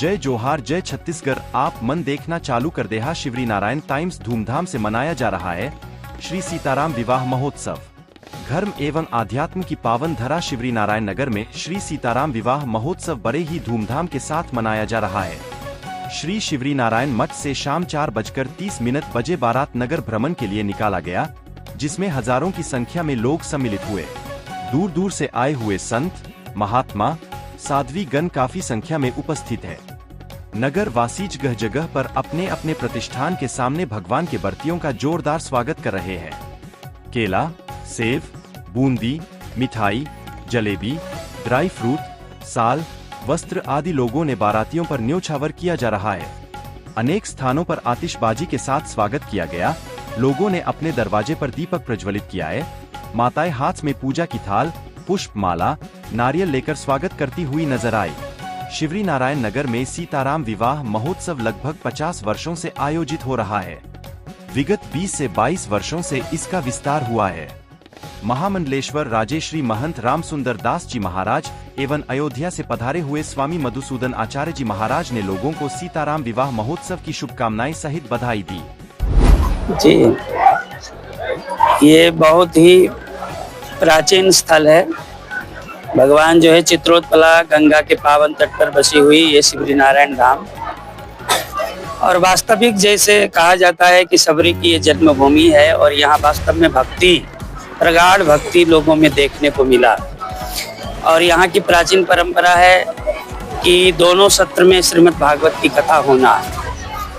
जय जोहार जय छत्तीसगढ़। आप मन देखना चालू कर दे। शिवरी नारायण टाइम्स धूमधाम से मनाया जा रहा है श्री सीताराम विवाह महोत्सव। धर्म एवं आध्यात्म की पावन धरा शिवरी नारायण नगर में श्री सीताराम विवाह महोत्सव बड़े ही धूमधाम के साथ मनाया जा रहा है। श्री शिवरी नारायण मठ से शाम 4:30 बजे बारात नगर भ्रमण के लिए निकाला गया, जिसमें हजारों की संख्या में लोग सम्मिलित हुए। दूर दूर से आए हुए संत, महात्मा, साध्वी गण काफी संख्या में उपस्थित है। नगर वासी जगह जगह पर अपने अपने प्रतिष्ठान के सामने भगवान के बर्तियों का जोरदार स्वागत कर रहे हैं। केला, सेब, बूंदी, मिठाई, जलेबी, ड्राई फ्रूट, साल, वस्त्र आदि लोगों ने बारातियों पर न्योछावर किया जा रहा है। अनेक स्थानों पर आतिशबाजी के साथ स्वागत किया गया। लोगों ने अपने दरवाजे पर दीपक प्रज्वलित किया है। माताएं हाथ में पूजा की थाल, पुष्प माला, नारियल लेकर स्वागत करती हुई नजर आई। शिवरी नारायण नगर में सीताराम विवाह महोत्सव लगभग 50 वर्षों से आयोजित हो रहा है। विगत 20 से 22 वर्षों से इसका विस्तार हुआ है। महामंडलेश्वर राजेश्री महंत रामसुंदर दास जी महाराज एवं अयोध्या से पधारे हुए स्वामी मधुसूदन आचार्य जी महाराज ने लोगों को सीताराम विवाह महोत्सव की शुभकामनाएं सहित बधाई दी। जी, ये बहुत ही प्राचीन स्थल है। भगवान जो है चित्रोत्पला गंगा के पावन तट पर बसी हुई ये शिवरी नारायण धाम, और वास्तविक जैसे कहा जाता है कि सबरी की ये जन्मभूमि है, और यहाँ वास्तव में भक्ति, प्रगाढ़ भक्ति लोगों में देखने को मिला। और यहाँ की प्राचीन परंपरा है कि दोनों सत्र में श्रीमद् भागवत की कथा होना,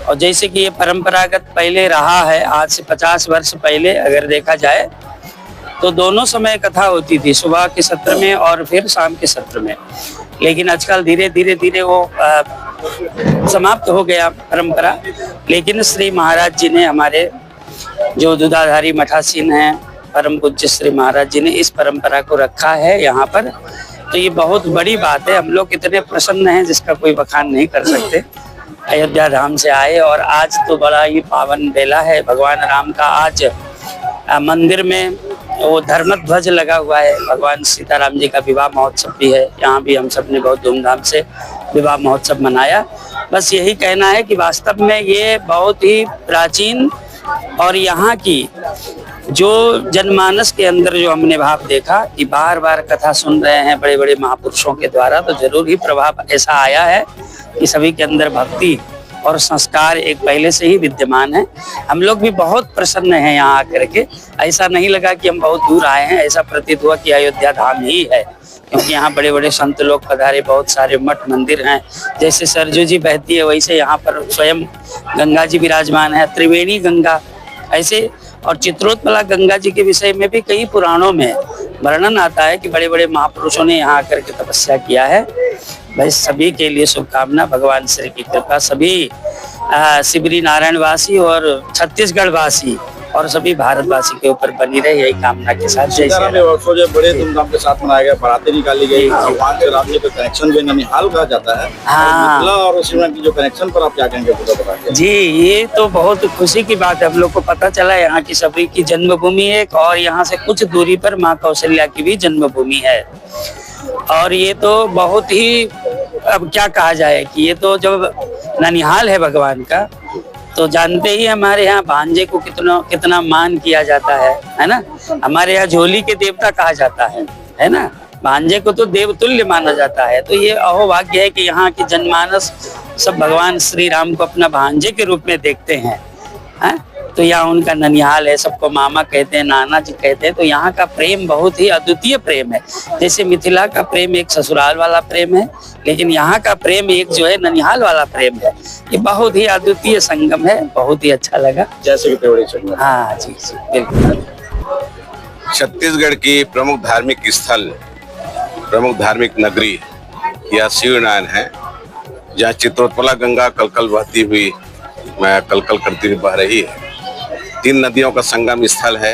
और जैसे कि ये परंपरागत पहले रहा है, आज से 50 वर्ष पहले अगर देखा जाए तो दोनों समय कथा होती थी, सुबह के सत्र में और फिर शाम के सत्र में। लेकिन आजकल धीरे धीरे वो समाप्त हो गया परंपरा। लेकिन श्री महाराज जी ने, हमारे जो दुधाधारी मठासीन हैं, परम पूज्य श्री महाराज जी ने इस परंपरा को रखा है यहाँ पर। तो ये बहुत बड़ी बात है। हम लोग इतने प्रसन्न हैं जिसका कोई बखान नहीं कर सकते। अयोध्या धाम से आए, और आज तो बड़ा ही पावन बेला है। भगवान राम का आज मंदिर में वो धर्म ध्वज लगा हुआ है। भगवान सीताराम जी का विवाह महोत्सव भी है। यहाँ भी हम सब ने बहुत धूमधाम से विवाह महोत्सव मनाया। बस यही कहना है कि वास्तव में ये बहुत ही प्राचीन, और यहाँ की जो जनमानस के अंदर जो हमने भाव देखा कि बार बार कथा सुन रहे हैं बड़े बड़े महापुरुषों के द्वारा, तो जरूर ही प्रभाव ऐसा आया है कि सभी के अंदर भक्ति और संस्कार एक पहले से ही विद्यमान है। हम लोग भी बहुत प्रसन्न हैं यहाँ आकर के। ऐसा नहीं लगा कि हम बहुत दूर आए हैं, ऐसा प्रतीत हुआ कि अयोध्या धाम ही है, क्योंकि यहाँ बड़े बड़े संत लोग पधारे, बहुत सारे मठ मंदिर हैं। जैसे सरजू जी बहती है वैसे यहाँ पर स्वयं गंगा जी विराजमान है, त्रिवेणी गंगा ऐसे। और चित्रोत्पला गंगा जी के विषय में भी कई पुराणों में वर्णन आता है कि बड़े बड़े महापुरुषों ने यहाँ आकर के तपस्या किया है। भाई सभी के लिए शुभकामना, भगवान श्री की कृपा सभी शिवरी नारायण वासी और छत्तीसगढ़ वासी और सभी भारतवासी के ऊपर बनी रहे, यही कामना के साथ। जो बड़े धूमधाम के साथ मनाया गया, बारातें निकाली गई, भगवान के राम जी का कनेक्शन भी ननिहाल कहा जाता है। हाँ, और शिवराम की जो कनेक्शन पर आप क्या कहेंगे पूरा? जी, ये तो बहुत खुशी की बात है। हम लोग को पता चला यहाँ की सबरी की जन्मभूमि है, और यहाँ से कुछ दूरी पर माँ कौशल्या की भी जन्मभूमि है। और ये तो बहुत ही, अब क्या कहा जाए कि ये तो जब ननिहाल है भगवान का, तो जानते ही हमारे यहाँ भांजे को कितना मान किया जाता है ना। हमारे यहाँ झोली के देवता कहा जाता है ना। भांजे को तो देवतुल्य माना जाता है। तो ये अहोभाग्य है कि यहाँ की जनमानस सब भगवान श्री राम को अपना भांजे के रूप में देखते हैं। तो यहाँ उनका ननिहाल है, सबको मामा कहते हैं, नाना जी कहते हैं। तो यहाँ का प्रेम बहुत ही अद्वितीय प्रेम है। जैसे मिथिला का प्रेम एक ससुराल वाला प्रेम है, लेकिन यहाँ का प्रेम एक जो है ननिहाल वाला प्रेम है। ये बहुत ही अद्वितीय संगम है, बहुत ही अच्छा लगा। जैसे हाँ जी जी, बिल्कुल। छत्तीसगढ़ की प्रमुख धार्मिक स्थल, प्रमुख धार्मिक नगरी यह शिवरी नारायण है, जहाँ चित्रोत्पला गंगा कलकल बहती हुई, कलकल करती हुई बह रही है। 3 नदियों का संगम स्थल है,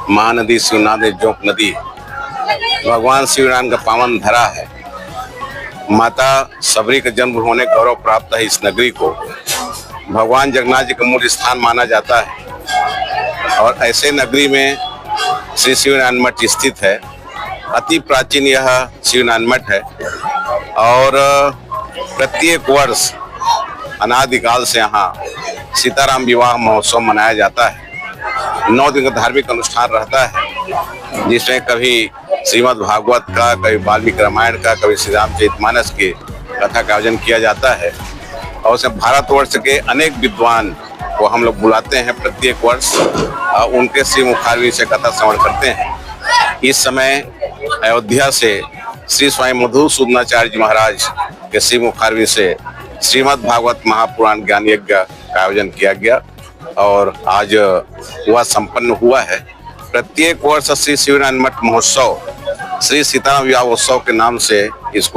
महानदी, शिवनाथ, जोंक नदी। भगवान शिवराम का पावन धरा है। माता सबरी का जन्म होने गौरव प्राप्त है इस नगरी को। भगवान जगन्नाथ जी का मूल स्थान माना जाता है, और ऐसे नगरी में श्री शिवनारायण मठ स्थित है। अति प्राचीन यह शिवनारायण मठ है, और प्रत्येक वर्ष अनादिकाल से यहाँ सीताराम विवाह महोत्सव मनाया जाता है। 9 दिन का धार्मिक अनुष्ठान रहता है, जिसमें कभी श्रीमद् भागवत का, कभी वाल्मीकि रामायण का, कभी श्री रामचरितमानस की कथा का आयोजन किया जाता है। और उसमें भारतवर्ष के अनेक विद्वान को हम लोग बुलाते हैं प्रत्येक वर्ष, उनके श्री मुखारविंद से कथा श्रवण करते हैं। इस समय अयोध्या से श्री स्वामी मधुसूदनाचार्य जी महाराज के श्री मुखारविंद से श्रीमद् भागवत महापुराण ज्ञान यज्ञ का आयोजन किया गया और आज वह संपन्न हुआ है। प्रत्येक वर्ष श्री शिवनारायण मठ महोत्सव श्री सीताराम विवाह उत्सव के नाम से इस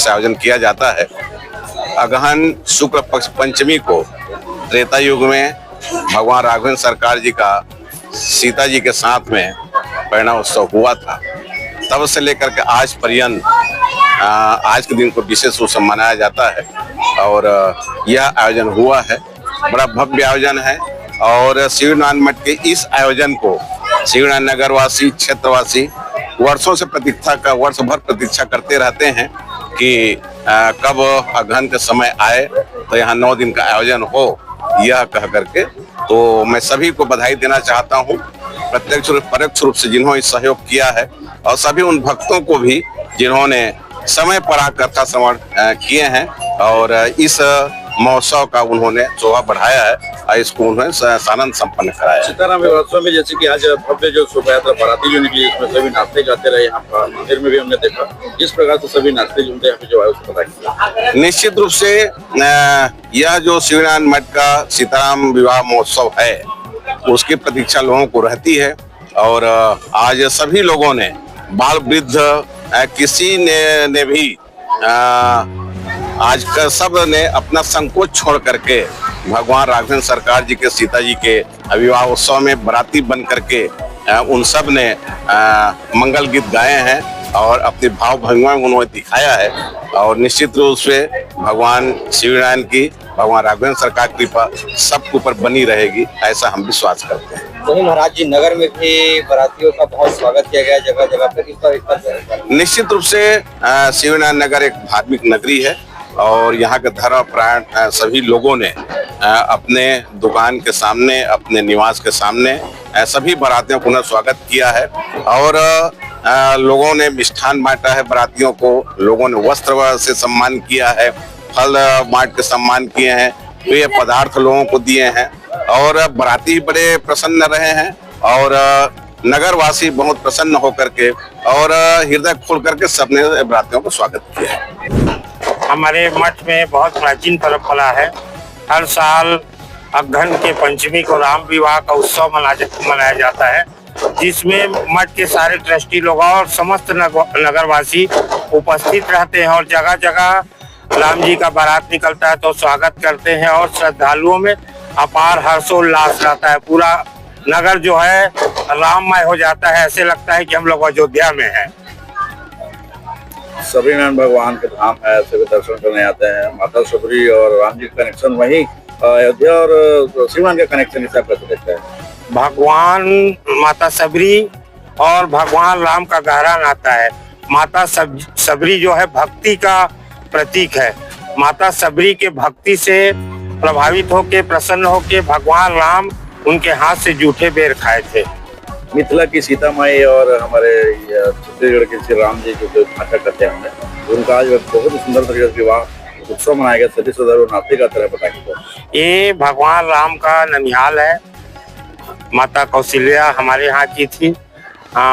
आयोजन किया जाता है। अगहन शुक्ल पक्ष पंचमी को त्रेता युग में भगवान राघवेंद्र सरकार जी का सीता जी के साथ में परिणय उत्सव हुआ था। तब से लेकर के आज पर्यंत आज के दिन को विशेष रूप से मनाया जाता है और यह आयोजन हुआ है। बड़ा भव्य आयोजन है और शिवनारायण मठ के इस आयोजन को शिवनारायण नगरवासी, क्षेत्रवासी वर्षों से वर्ष भर प्रतीक्षा करते रहते हैं कि कब अगहन के समय आए तो यहाँ 9 दिन का आयोजन हो, यह कह करके। तो मैं सभी को बधाई देना चाहता हूँ, प्रत्यक्ष और परोक्ष रूप से जिन्होंने सहयोग किया है, और सभी उन भक्तों को भी जिन्होंने समय पर आकर कथा श्रवण किए हैं और इस महोत्सव का उन्होंने शोभा बढ़ाया है और इसको उन्होंने सानंद संपन्न कराया है। सीताराम विवाह में जैसे कि आज भव्य जो शोभा यात्रा बाराती जो निकली, इसमें सभी नाचते गाते रहे। यहाँ पर मंदिर में भी हमने देखा जिस प्रकार से सभी नाचते झूमते यहाँ पे जो है उसको पता। निश्चित रूप से यह जो शिवनारायण मठ का सीताराम विवाह महोत्सव है उसकी प्रतीक्षा लोगों को रहती है और आज सभी लोगों ने, बाल वृद्ध किसी ने भी आज का सब ने अपना संकोच छोड़ करके भगवान राघवेंद्र सरकार जी के, सीता जी के विवाह उत्सव में बराती बन करके उन सब ने मंगल गीत गाए हैं और अपनी भाव भंगिमा उन्होंने दिखाया है। और निश्चित रूप से भगवान शिवनारायण की, भगवान राघवेंद्र सरकार की कृपा सबके ऊपर बनी रहेगी, ऐसा हम विश्वास करते हैं। वहीं महाराज जी नगर में भी बारातियों का बहुत स्वागत किया गया जगह जगह पर। निश्चित रूप से शिवनारायण नगर एक धार्मिक नगरी है और यहाँ के धर्म प्राण सभी लोगों ने अपने दुकान के सामने, अपने निवास के सामने सभी बारातियों को स्वागत किया है और लोगों ने मिष्ठान बांटा है बारातियों को, लोगों ने वस्त्र से सम्मान किया है, फल बांट के सम्मान किए हैं, पेय पदार्थ लोगों को दिए हैं और बाराती बड़े प्रसन्न रहे हैं और नगरवासी बहुत प्रसन्न होकर के और हृदय खोल करके सबने बारातियों को स्वागत किया है। हमारे मठ में बहुत प्राचीन परंपरा है। हर साल अगहन के पंचमी को राम विवाह का उत्सव मनाया जाता है, जिसमें मठ के सारे ट्रस्टी लोग और समस्त नगरवासी उपस्थित रहते हैं और जगह जगह राम जी का बारात निकलता है तो स्वागत करते हैं और श्रद्धालुओं में अपार हर्षोल्लास रहता है। पूरा नगर जो है राममय हो जाता है, ऐसे लगता है कि हम लोग अयोध्या में हैं। सभी नारायण भगवान के धाम है, सभी दर्शन करने आते हैं। माता सबरी और राम जी का कनेक्शन वही अयोध्या और शिवनारायण का कनेक्शन इस कैसे देखते हैं? भगवान माता सबरी और भगवान राम का गहरा नाता है। माता सबरी जो है भक्ति का प्रतीक है। माता सबरी के भक्ति से प्रभावित होके, प्रसन्न होके भगवान राम उनके हाथ से जूठे बेर खाए थे। मिथिला की सीता माई और हमारे छत्तीसगढ़ के श्री राम जी जो भाषा करते हैं, उनका आज बहुत ही सुंदर तरीके से विवाह उत्सव मनाया गया। सभी सदर नाते का तरह बताएंगे। ये भगवान राम का ननिहाल है। माता कौशल्या हमारे यहाँ की थी।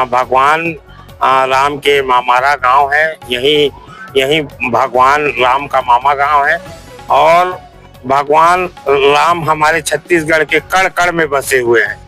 भगवान राम के मामारा गांव है, यही भगवान राम का मामा गांव है और भगवान राम हमारे छत्तीसगढ़ के कण कण में बसे हुए हैं।